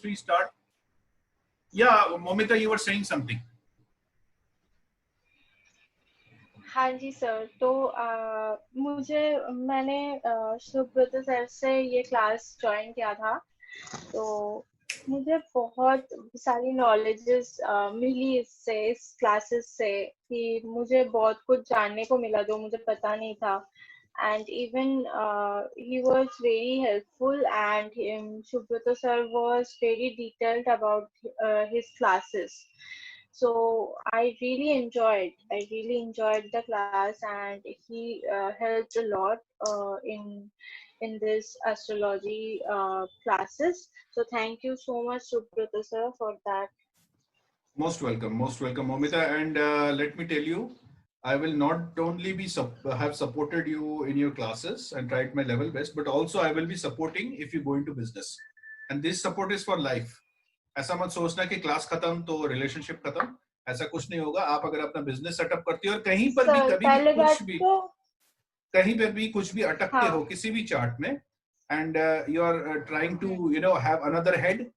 we start? Yeah, Momita, you were saying something. हाँ जी sir, तो मैंने सुब्रत सर से ये क्लास ज्वाइन किया था, तो मुझे बहुत सारी नॉलेजेस मिली इससे, इस क्लासेस से, कि मुझे बहुत कुछ जानने को मिला जो मुझे पता नहीं था. And even he was very helpful, and Subrata sir was very detailed about his classes. So I really enjoyed the class, and he helped a lot in this astrology classes. So thank you so much, Subrata sir, for that. Most welcome, Momita. And let me tell you, I will not only be have supported you in your classes and tried my level best, but also I will be supporting if you go into business. And this support is for life. ऐसा मत सोचना कि class खत्म तो relationship खत्म, ऐसा कुछ नहीं होगा. आप अगर अपना बिजनेस सेटअप करती हो और कहीं पर भी कभी भी कुछ भी कहीं पर भी कुछ भी अटकते हो किसी भी चार्ट में, and you are trying to have another head,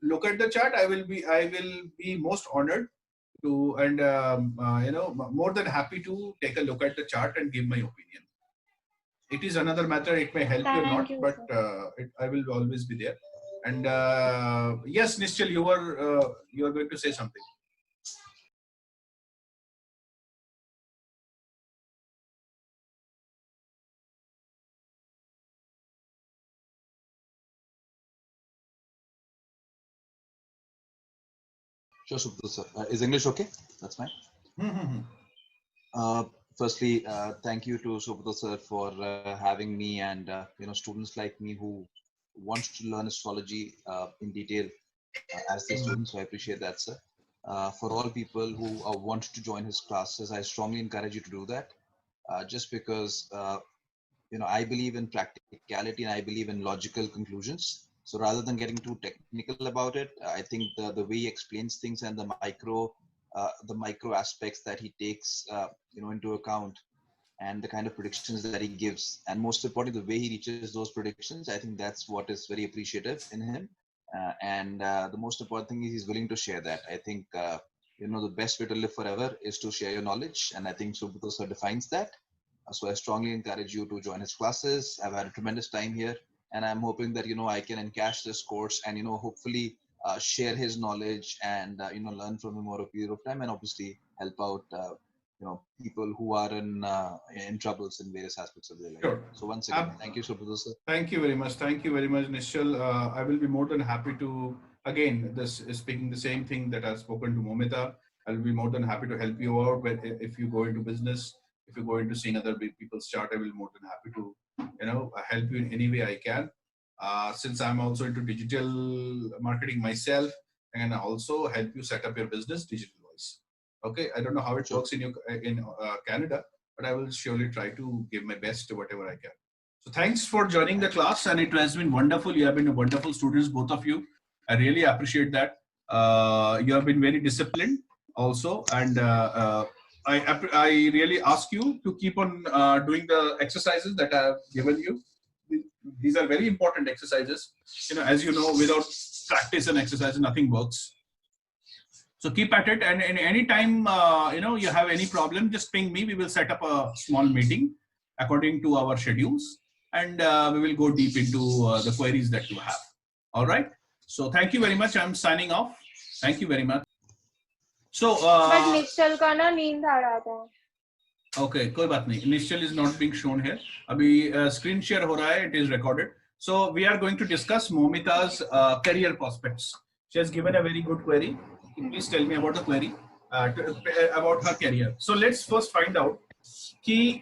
look at the chart. I will be most honored to, and more than happy to take a look at the chart and give my opinion. It is another matter, it may help you or not, but I will always be there. And yes, Nischal, you are going to say something. Sure, Subrata sir. Is English okay? That's fine. Firstly, thank you to Subrata sir for having me, and students like me who wants to learn astrology in detail as the students. So I appreciate that, sir. For all people who want to join his classes, I strongly encourage you to do that. Just because I believe in practicality and I believe in logical conclusions. So rather than getting too technical about it, I think the way he explains things and the micro aspects that he takes into account, and the kind of predictions that he gives, and most importantly the way he reaches those predictions, I think that's what is very appreciative in him. And the most important thing is he's willing to share that. I think the best way to live forever is to share your knowledge, and I think Subrata sir defines that. So I strongly encourage you to join his classes. I've had a tremendous time here, and I'm hoping that I can encash this course and hopefully share his knowledge and learn from him over a period of time, and obviously help out people who are in troubles in various aspects of their life. Sure. So once again, thank you, Subrata sir. Thank you very much, Nischal. I will be more than happy to, again, this is speaking the same thing that I've spoken to Momita. I'll be more than happy to help you out if you go into business, if you go into seeing other people's chart. I will be more than happy to help you in any way I can. Since I'm also into digital marketing myself, and also help you set up your business digital-wise. Okay, I don't know how it works in Canada, but I will surely try to give my best to whatever I can. So thanks for joining the class, and it has been wonderful. You have been wonderful students, both of you. I really appreciate that. You have been very disciplined also, and I really ask you to keep on doing the exercises that I have given you. These are very important exercises. As you know, without practice and exercise, nothing works. So keep at it, and any time you have any problem, just ping me. We will set up a small meeting according to our schedules, and we will go deep into the queries that you have. All right. So thank you very much. I'm signing off. Thank you very much. So but Nischal का ना नींद आ रहा था. Okay, कोई बात नहीं. Nischal is not being shown here. अभी screen share हो रहा है. It is recorded. So we are going to discuss Momita's career prospects. She has given a very good query. Please tell me about the query about her career. So let's first find out कि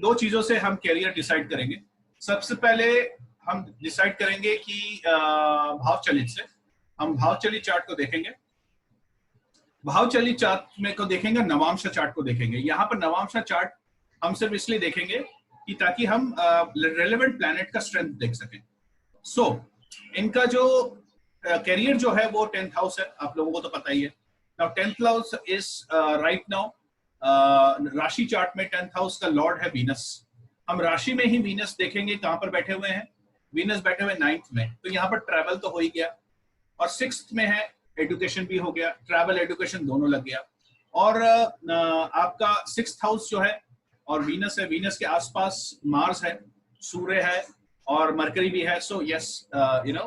दो चीजों से हम career decide करेंगे. सबसे पहले हम decide करेंगे कि भाव चलित से. हम भाव चलित चार्ट को देखेंगे. भाव चलित चार्ट में को देखेंगे, नवांश चार्ट को देखेंगे. यहाँ पर नवांश चार्ट हम सिर्फ इसलिए देखेंगे कि ताकि हम रेलेवेंट प्लैनेट का स्ट्रेंथ देख सकें. सो इनका जो कैरियर जो है वो 10th हाउस है, आप लोगों को तो पता ही है. Now 10th house is right now राशि चार्ट में 10th हाउस का लॉर्ड है वीनस. हम राशि में ही वीनस देखेंगे कहां पर बैठे हुए हैं. वीनस बैठे हुए 9th में, तो यहाँ पर ट्रैवल तो हो ही गया. और 6th में है एजुकेशन भी हो गया, ट्रैवल एजुकेशन दोनों लग गया। और आपका 6th हाउस जो है और वीनस है, वीनस के आसपास मार्स है, सूर्य है और मरकरी भी है। So yes, you know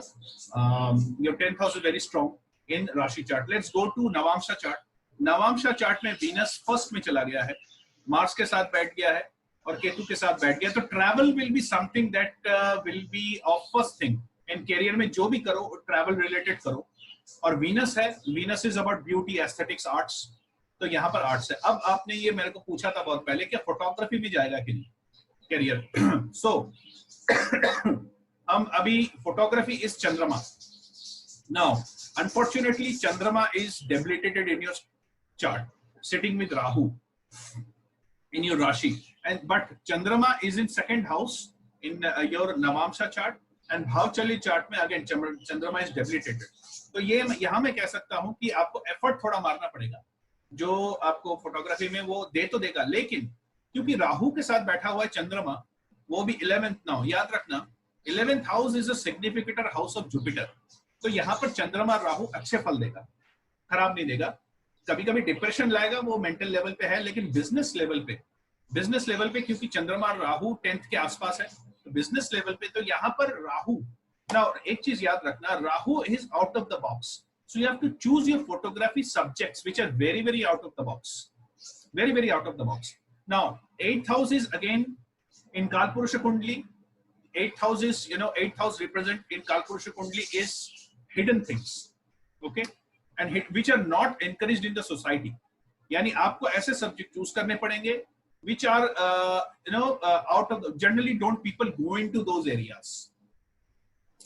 your 10th house is very strong in rashi chart. Let's go to navamsha chart. Navamsha chart में वीनस फर्स्ट में चला गया है, मार्स के साथ बैठ गया है और केतु के साथ बैठ गया। तो travel will be something that will be of first thing in career में। जो भी करो ट्रैवल रिलेटेड करो। और वीनस है, Venus is about beauty, aesthetics, arts. तो यहाँ पर आर्ट्स है। अब आपने ये मेरे को पूछा था बहुत पहले, क्या फोटोग्राफी में जाएगा कि नहीं करियर। सो हम अभी फोटोग्राफी इज चंद्रमा। नाउ अनफॉर्चुनेटली चंद्रमा is debilitated in your chart, sitting with Rahu in your Rashi, and but Chandrama is in 2nd house in your Navamsha chart, and Bhavchali chart में again Chandrama is debilitated। तो ये यहाँ मैं कह सकता हूँ कि आपको एफर्ट थोड़ा मारना पड़ेगा। जो आपको फोटोग्राफी में वो दे तो देगा, लेकिन क्योंकि राहु के साथ बैठा हुआ है चंद्रमा, वो भी 11th नाउ, याद रखना 11th house is a significator house of Jupiter. तो यहाँ पर चंद्रमा राहु अच्छे फल देगा, खराब नहीं देगा। कभी कभी डिप्रेशन लाएगा, वो मेंटल लेवल पे है, लेकिन बिजनेस लेवल पे क्योंकि चंद्रमा राहु 10th के आसपास है, तो बिजनेस लेवल पे तो यहाँ पर राहु ना। एक चीज याद रखना, Rahu is out of the box. So you have to choose your photography subjects which are very, very out of the box. Very, very out of the box. Now, 8th house is again in Kalpurusha Kundli. 8th house is, 8th house represent in Kalpurusha Kundli is hidden things. Okay? And which are not encouraged in the society. यानी आपको ऐसे subject choose करने पड़ेंगे which are, out of the, generally don't people go into those areas.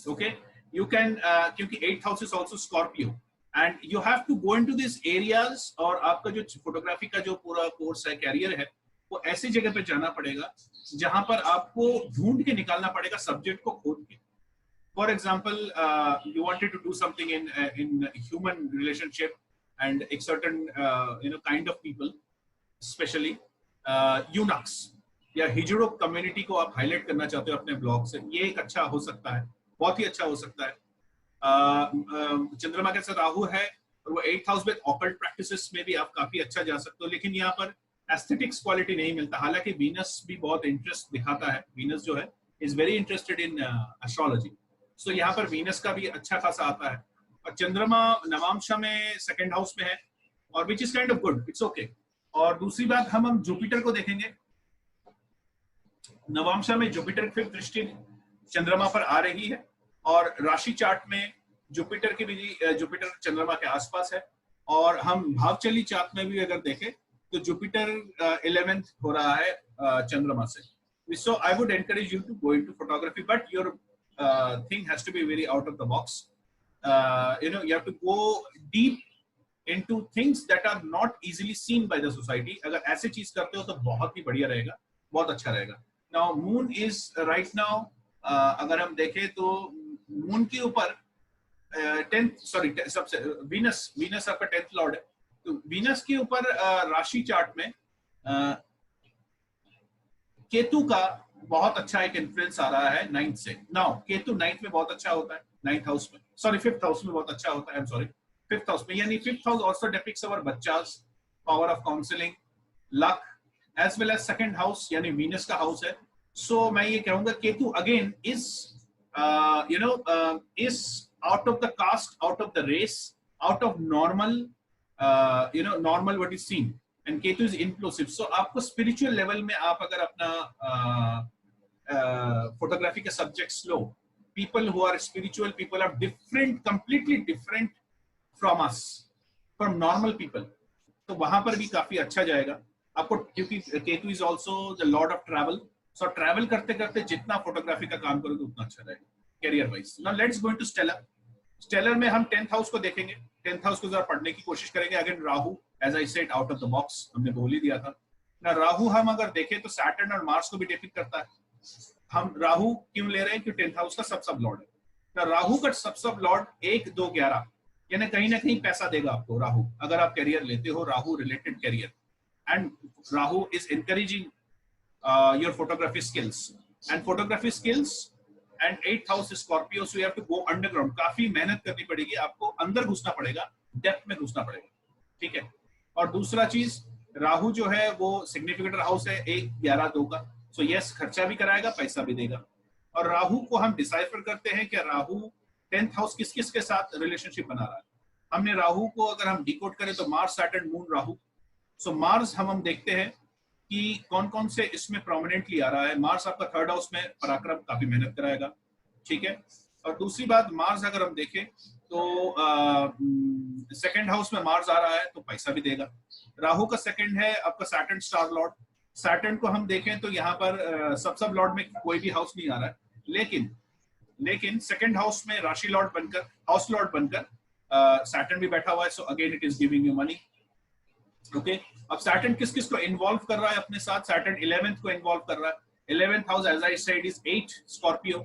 Okay? You can, क्योंकि 8th house is also Scorpio, and you have to go into these areas। और आपका जो photography का जो पूरा course है, कैरियर है, वो ऐसी जगह पे जाना पड़ेगा जहां पर आपको ढूंढ के निकालना पड़ेगा सब्जेक्ट को, खोद के। For example, you wanted to do something in human relationship and एक certain kind of people, specially eunuchs या हिजड़ो कम्युनिटी को आप हाईलाइट करना चाहते हो अपने ब्लॉग से, ये एक अच्छा हो सकता है, बहुत ही अच्छा हो सकता है। चंद्रमा के साथ राहु है और वो 8th हाउस में ऑकल्ट प्रैक्टिसेस में भी आप काफी अच्छा जा सकते हो, लेकिन यहाँ पर एस्थेटिक्स क्वालिटी नहीं मिलता। हालांकि वीनस भी बहुत इंटरेस्ट दिखाता है, वीनस जो है is very interested in astrology. So यहाँ पर वीनस का भी अच्छा खासा आता है। और चंद्रमा नवांशा में 2nd हाउस में है, और which is kind of good, it's okay. और दूसरी बात, हम जुपिटर को देखेंगे। नवांशा में जुपिटर की 5th दृष्टि चंद्रमा पर आ रही है, और राशि चार्ट में जुपिटर की भी, जुपिटर चंद्रमा के आसपास है। और हम भावचली चार्ट में भी अगर देखें तो जुपिटर 11th हो रहा है चंद्रमा से। So I would encourage you to go into photography, but your thing has to be very out of the box. You have to go deep into things that are not easily seen by the society. अगर ऐसे चीज करते हो तो बहुत ही बढ़िया रहेगा, बहुत अच्छा रहेगा। Now moon is right now, अगर हम देखें तो मून के ऊपर 10th, सॉरी सबसे वीनस आपका 10th लॉर्ड है। तो वीनस के ऊपर राशि चार्ट में केतु का बहुत अच्छा एक इन्फ्लुएंस आ रहा है 9th से। नाउ केतु 9th में बहुत अच्छा होता है, 9th हाउस में, सॉरी 5th हाउस में बहुत अच्छा होता है, I am sorry 5th house में। यानी 5th house also depicts our बच्चास, power of counselling, luck, as well as 2nd house यानी वीनस का हाउस है। सो मैं ये कहूंगा Ketu again is is out of the caste, out of the race, out of normal, normal what is seen, and Ketu is implosive. So आपको spiritual level में आप अगर अपना photography के subjects low, people who are spiritual, people are different, completely different from us, from normal people. तो वहां पर भी काफी अच्छा जाएगा आपको, क्योंकि Ketu is also the lord of travel. So travel करते करते जितना फोटोग्राफी का काम करोगे उतना अच्छा रहेगा career wise. Now let's go into stellar. Stellar में हम 10th हाउस को देखेंगे, 10th हाउस को जरा पढ़ने की कोशिश करेंगे। Again Rahu, as I said, out of the box, हमने बोल ही दिया था ना। राहु हम अगर देखें तो सैटर्न और मार्स को भी डिपिक्ट करता है। हम राहु क्यों ले रहे हैं कि 10th हाउस का सब लॉर्ड है ना। राहु का सब लॉर्ड 1, 2, 11 यानी कहीं ना कहीं पैसा देगा आपको राहु, अगर आप कैरियर लेते हो, Rahu related career. And Rahu is encouraging your photography skills, and photography skills and 8th house Scorpio, so you have to go underground, काफी मेहनत करनी पड़ेगी आपको, अंदर घुसना पड़ेगा, डेप्थ में घुसना पड़ेगा, ठीक है। और दूसरा चीज, राहु जो है वो सिग्निफिकेंट हाउस है 1, 11, 2 का, सो यस खर्चा भी कराएगा, पैसा भी देगा। और राहु को हम डिसाइफर करते हैं कि राहु 10th हाउस किस किस के साथ रिलेशनशिप बना रहा है। हमने राहु को अगर हम डिकोड करें तो मार्स, सैटर्न, मून, राहु। सो मार्स हम देखते हैं कि कौन कौन से इसमें प्रोमिनेंटली आ रहा है। मार्स आपका 3rd हाउस में पराक्रम, काफी मेहनत कराएगा, ठीक है। और दूसरी बात, मार्स अगर हम देखें तो 2nd हाउस में मार्स आ रहा है तो पैसा भी देगा। राहु का 2nd है आपका सैटर्न, स्टार लॉर्ड। सैटर्न को हम देखें तो यहाँ पर सब लॉर्ड में कोई भी हाउस नहीं आ रहा है, लेकिन 2nd हाउस में राशि लॉर्ड बनकर, हाउस लॉर्ड बनकर सैटर्न भी बैठा हुआ है, so again it is giving you money, okay. अब सैटर्न किस किस को इन्वॉल्व कर रहा है अपने साथ? सैटर्न 11th को इन्वॉल्व कर रहा है। 11th house as I said is 8, Scorpio.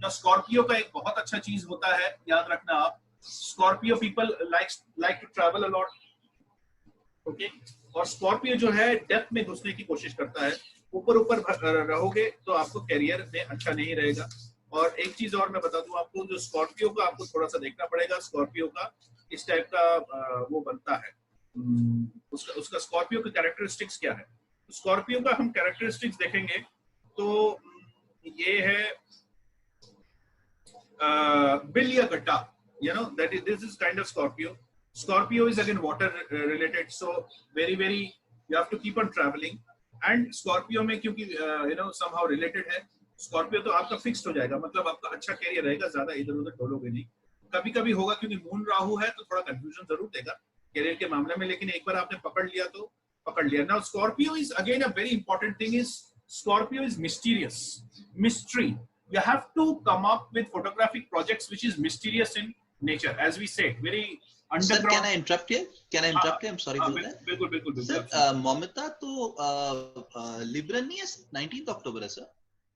तो स्कॉर्पियो का एक बहुत अच्छा चीज होता है, याद रखना आप, Scorpio people like to travel a lot, okay. और स्कॉर्पियो जो है डेप्थ में घुसने की कोशिश करता है। ऊपर रहोगे तो आपको करियर में अच्छा नहीं रहेगा। और एक चीज और मैं बता दूं आपको, जो स्कॉर्पियो का आपको थोड़ा सा देखना पड़ेगा, स्कॉर्पियो का इस टाइप का वो बनता है, उसका स्कॉर्पियो के कैरेक्टरिस्टिक्स क्या है। स्कॉर्पियो का हम कैरेक्टरिस्टिक्स देखेंगे तो ये है बिल या गड्ढा, you know, this is kind of Scorpio is again water related, so very you have to keep on traveling. And Scorpio में क्योंकि you know somehow related है, Scorpio तो आपका फिक्स्ड हो जाएगा, मतलब आपका अच्छा कैरियर रहेगा, ज्यादा इधर उधर डोलोगे नहीं। कभी कभी होगा क्योंकि मून राहु है तो थोड़ा कंफ्यूजन जरूर देगा कैरियर के मामले में, लेकिन एक बार आपने पकड़ लिया तो पकड़ लिया। Now Scorpio is again a very important thing is Scorpio is mysterious, mystery. You have to come up with photographic projects which is mysterious in nature, as we said, very underground. Sir, can I interrupt here? Can I interrupt here? I'm sorry for that. बिल्कुल Sir, Momita तो Libra नहीं है, 19th अक्टूबर है sir.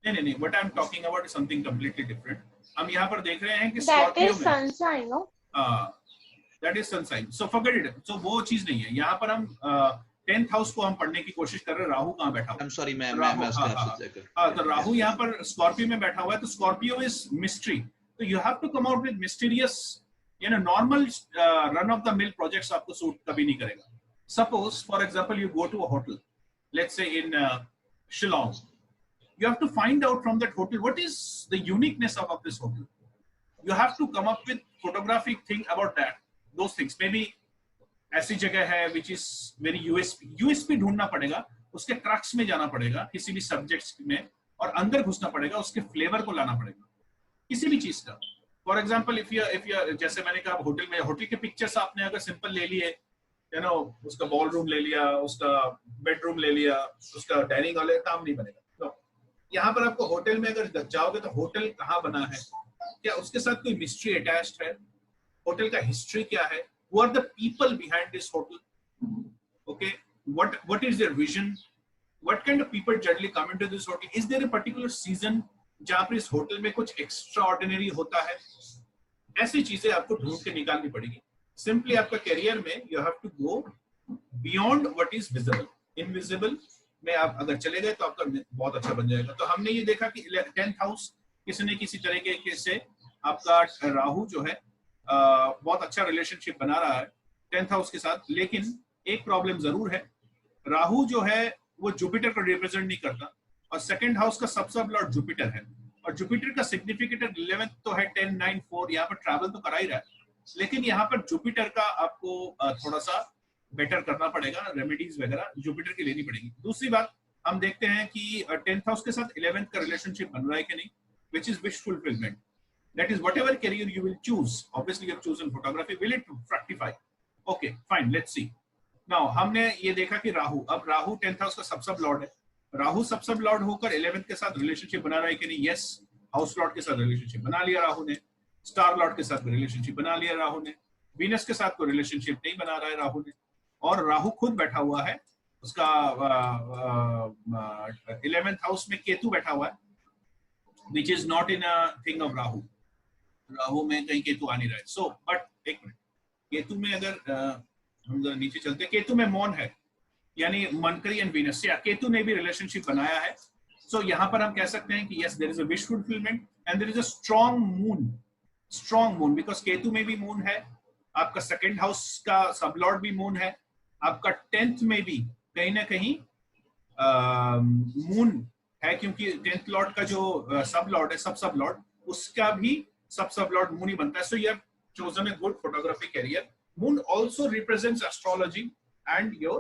नहीं, what I'm talking about is something completely different. हम यहाँ पर देख रहे हैं कि that is sunshine, no? That is sunshine. So forget it. So वो चीज नहीं है। यहाँ पर हम 10th हाउस को हम पढ़ने की कोशिश कर रहे हैं। राहु कहाँ बैठा हुआ है? I'm sorry, मैं तो राहु यहाँ पर स्कॉर्पियो में बैठा हुआ है, तो स्कॉर्पियो इज मिस्ट्री। तो you have to come out with mysterious, you know, normal run of the mill projects आपको सूट कभी नहीं करेगा। Suppose, for example, you go to a hotel, let's say in Shillong. You have to find out from that hotel what is the uniqueness of this hotel. You have to come up with photographic thing about that, those things. Maybe ऐसी जगह है which is very USP ढूंढना पड़ेगा, उसके crux में जाना पड़ेगा किसी भी सब्जेक्ट्स में, और अंदर घुसना पड़ेगा, उसके फ्लेवर को लाना पड़ेगा किसी भी चीज का। फॉर एग्जाम्पल इफ यू जैसे मैंने कहा होटल में, होटल के पिक्चर्स आपने अगर सिंपल ले लिए, यू नो, उसका बॉल रूम ले लिया, उसका बेडरूम ले लिया, उसका डाइनिंग हॉल, काम नहीं बनेगा। तो यहाँ पर आपको होटल में अगर जाओगे तो होटल कहाँ बना है, क्या उसके साथ कोई मिस्ट्री अटैच्ड है, होटल का हिस्ट्री क्या है, who are the people behind this hotel, okay, what is their vision, what kind of people generally come into this hotel, is there a particular season जहाँ पर इस होटल में कुछ extra ordinary होता है। ऐसी चीजें आपको ढूंढ के निकालनी पड़ेगी। सिंपली आपका करियर में you have to go beyond what is visible. Invisible में आप अगर चले गए तो आपका बहुत अच्छा बन जाएगा। तो हमने ये देखा कि 10th हाउस किसी न किसी तरीके से आपका राहु जो है बहुत अच्छा रिलेशनशिप बना रहा है 10th हाउस के साथ, लेकिन एक प्रॉब्लम जरूर है, राहु जो है वो जुपिटर को रिप्रेजेंट नहीं करता, और 2nd हाउस का सबसे लॉर्ड जुपिटर है, और जुपिटर का सिग्निफिकेंट 11th तो है 10, 9, 4, यहाँ पर ट्रैवल तो करा ही रहा है, लेकिन यहाँ पर जुपिटर का आपको थोड़ा सा बेटर करना पड़ेगा, रेमेडीज वगैरह जुपिटर की लेनी पड़ेगी। दूसरी बात हम देखते हैं कि 10th हाउस के साथ 11th का रिलेशनशिप बन रहा है कि नहीं, which is wish fulfilment. That is whatever career you will choose. Obviously, you have chosen photography. Will it fructify? Okay, fine. Let's see. Now, हमने ये देखा कि राहु, अब राहु 10th हाउस का सब लॉर्ड है। राहु सब लॉर्ड होकर 11th के साथ रिलेशनशिप बना रहा है कि नहीं? यस, हाउस लॉर्ड के साथ रिलेशनशिप बना लिया राहु ने, स्टार लॉर्ड के साथ रिलेशनशिप बना लिया राहु ने, वीनस के साथ कोई रिलेशनशिप नहीं बना रहा है राहु ने, और राहु खुद बैठा हुआ है, उसका 11th हाउस में केतु बैठा हुआ है, which is not in a thing of Rahu. Rahu में कहीं केतु आ नहीं रहा है। सो बट एक मिनट, केतु में अगर हम नीचे चलते, केतु में मौन है, यानी मनकरी एंड वीनस, या केतु ने भी रिलेशनशिप बनाया है सो यहाँ पर हम कह सकते हैं कि yes there is a wish fulfilment and there is a strong moon because Ketu में भी मून है, आपका सेकंड हाउस का सबलॉर्ड भी मून है, आपका 10th में भी कहीं ना कहीं मून है, क्योंकि 10th लॉर्ड का जो सब लॉर्ड है, सब लॉर्ड, उसका भी सब लॉर्ड मून ही बनता है. सो you have chosen a good photography career. Moon also represents astrology and your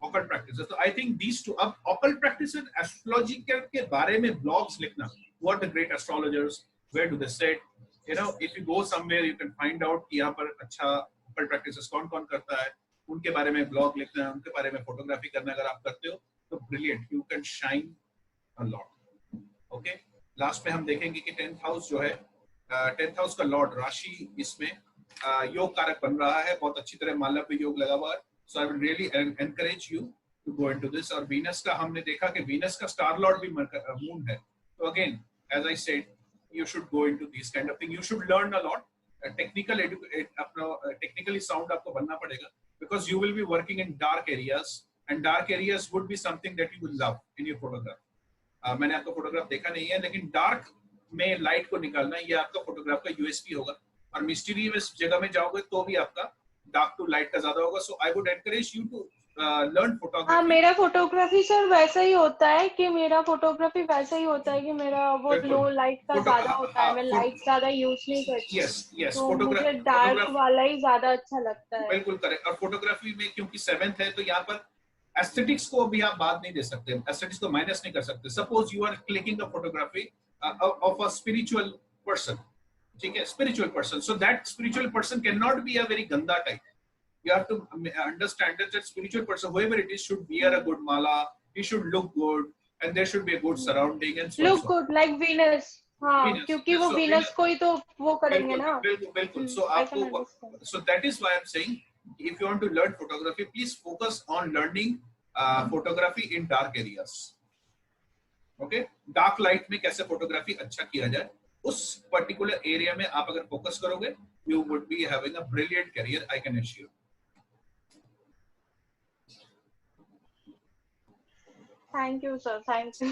occult practices. So I think these two, अब occult practices, astrology के बारे में blogs लिखना, who are the great astrologers, where do they sit, you know, if you go somewhere you can find out कि यहाँ पर अच्छा occult practices कौन कौन करता है, उनके बारे में blog लिखना, उनके बारे में photography करना अगर आप करते हो तो brilliant, you can shine a lot. Okay, last में हम देखेंगे कि 10th house जो है, 10th हाउस का लॉर्ड राशि इसमें योग कारक बन रहा है, बहुत अच्छी तरह माला पे योग लगा हुआ है. So I will really encourage you to go into this. और वीनस का हमने देखा कि वीनस का स्टार लॉर्ड भी मून है. तो again as I said, you should go into this kind of thing. You should learn a lot. Technically sound आपको बनना पड़ेगा because you will be working in dark areas and dark areas would be something that you will love in your photograph. मैंने आपका photograph देखा नहीं है, लेकिन dark में लाइट को निकालना ये आपका फोटोग्राफ का यूएसपी होगा. और मिस्टीरियस जगह में जाओगे तो भी आपका डार्क टू लाइट का ज्यादा होगा. So I would encourage you to learn photography. हाँ, मेरा फोटोग्राफी सर वैसा ही होता है कि मेरा वो लो लाइट का ज्यादा होता है, मैं लाइट ज्यादा यूज नहीं करती. यस तो मुझे डार्क वाला ही ज्यादा अच्छा लगता है. बिल्कुल करेक्ट. और फोटोग्राफी में क्योंकि 7th है तो यहाँ पर एस्थेटिक्स को भी आप बात नहीं दे सकते, एस्थेटिक्स को माइनस नहीं कर सकते. Suppose you are clicking a photography of a spiritual person, ठीक है, spiritual person, so that spiritual person cannot be a very ganda type. You have to understand that spiritual person, whoever it is, should wear a good mala, he should look good, and there should be a good surrounding and so look good like Venus. हाँ, क्योंकि वो Venus को ही तो वो करेंगे ना. बिल्कुल. So आपको, so that is why I'm saying if you want to learn photography, please focus on learning photography in dark areas. Okay, dark light में कैसे फोटोग्राफी अच्छा किया जाए, उस पर्टिकुलर एरिया में आप अगर फोकस करोगे, you would be having a brilliant career, I can assure. Thank you sir, thank you.